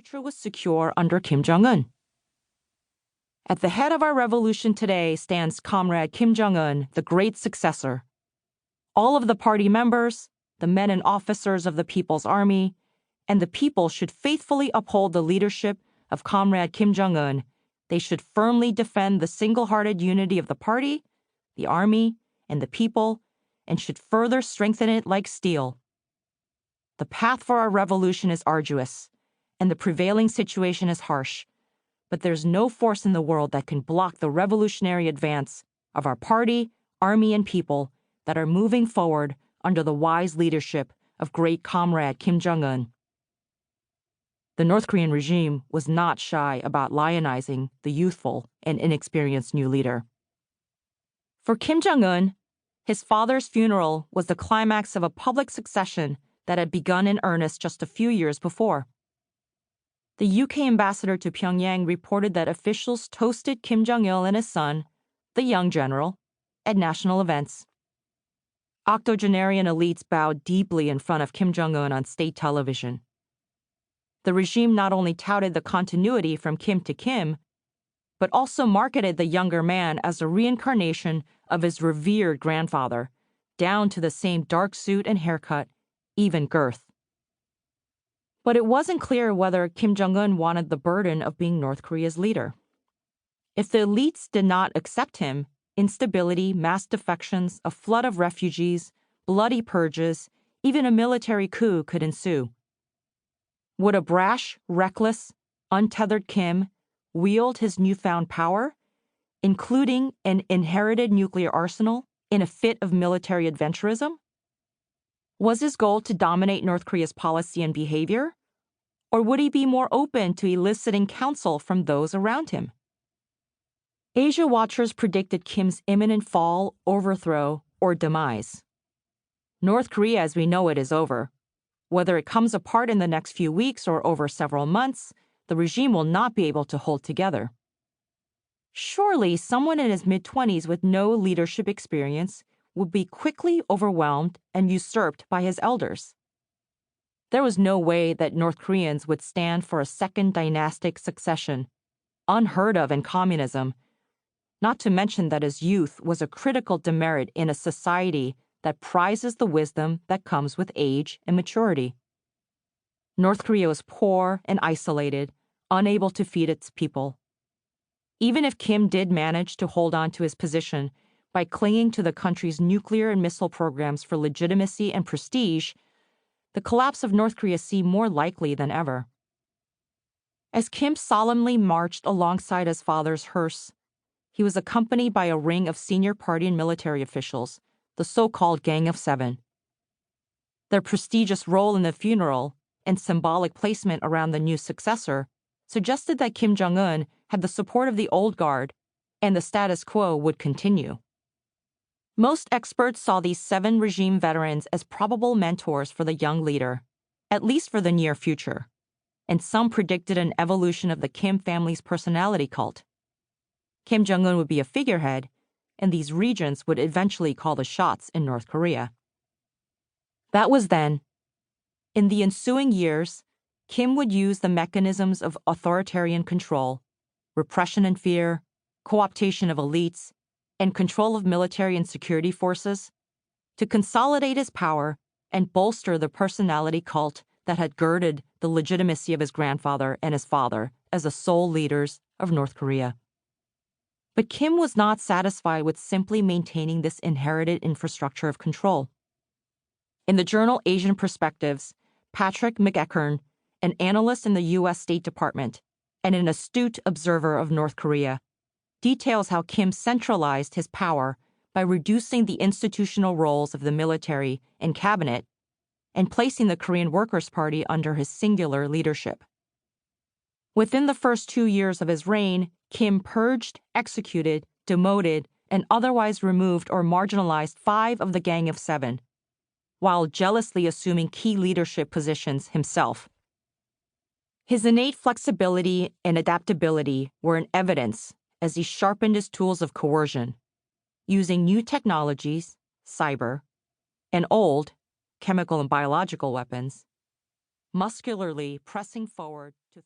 future was secure under Kim Jong Un. At the head of our revolution today stands Comrade Kim Jong Un, the great successor. All of the party members, the men and officers of the People's Army, and the people should faithfully uphold the leadership of Comrade Kim Jong Un. They should firmly defend the single-hearted unity of the party, the army, and the people, and should further strengthen it like steel. The path for our revolution is arduous, and the prevailing situation is harsh, but there's no force in the world that can block the revolutionary advance of our party, army, and people that are moving forward under the wise leadership of great Comrade Kim Jong Un. The North Korean regime was not shy about lionizing the youthful and inexperienced new leader. For Kim Jong Un, his father's funeral was the climax of a public succession that had begun in earnest just a few years before. The UK ambassador to Pyongyang reported that officials toasted Kim Jong-il and his son, the young general, at national events. Octogenarian elites bowed deeply in front of Kim Jong-un on state television. The regime not only touted the continuity from Kim to Kim, but also marketed the younger man as a reincarnation of his revered grandfather, down to the same dark suit and haircut, even girth. But it wasn't clear whether Kim Jong-un wanted the burden of being North Korea's leader. If the elites did not accept him, instability, mass defections, a flood of refugees, bloody purges, even a military coup could ensue. Would a brash, reckless, untethered Kim wield his newfound power, including an inherited nuclear arsenal, in a fit of military adventurism? Was his goal to dominate North Korea's policy and behavior? Or would he be more open to eliciting counsel from those around him? Asia watchers predicted Kim's imminent fall, overthrow, or demise. North Korea as we know it is over. Whether it comes apart in the next few weeks or over several months, the regime will not be able to hold together. Surely someone in his mid-20s with no leadership experience would be quickly overwhelmed and usurped by his elders. There was no way that North Koreans would stand for a second dynastic succession, unheard of in communism, not to mention that his youth was a critical demerit in a society that prizes the wisdom that comes with age and maturity. North Korea was poor and isolated, unable to feed its people. Even if Kim did manage to hold on to his position by clinging to the country's nuclear and missile programs for legitimacy and prestige, the collapse of North Korea seemed more likely than ever. As Kim solemnly marched alongside his father's hearse, he was accompanied by a ring of senior party and military officials, the so-called Gang of Seven. Their prestigious role in the funeral and symbolic placement around the new successor suggested that Kim Jong-un had the support of the old guard and the status quo would continue. Most experts saw these 7 regime veterans as probable mentors for the young leader, at least for the near future, and some predicted an evolution of the Kim family's personality cult. Kim Jong-un would be a figurehead, and these regents would eventually call the shots in North Korea. That was then. In the ensuing years, Kim would use the mechanisms of authoritarian control, repression and fear, co-optation of elites, and control of military and security forces to consolidate his power and bolster the personality cult that had girded the legitimacy of his grandfather and his father as the sole leaders of North Korea. But Kim was not satisfied with simply maintaining this inherited infrastructure of control. In the journal Asian Perspectives, Patrick McEachern, an analyst in the U.S. State Department and an astute observer of North Korea, details how Kim centralized his power by reducing the institutional roles of the military and cabinet and placing the Korean Workers' Party under his singular leadership. Within the first 2 years of his reign, Kim purged, executed, demoted, and otherwise removed or marginalized 5 of the Gang of Seven, while jealously assuming key leadership positions himself. His innate flexibility and adaptability were in evidence as he sharpened his tools of coercion, using new technologies, cyber, and old, chemical and biological weapons, muscularly pressing forward to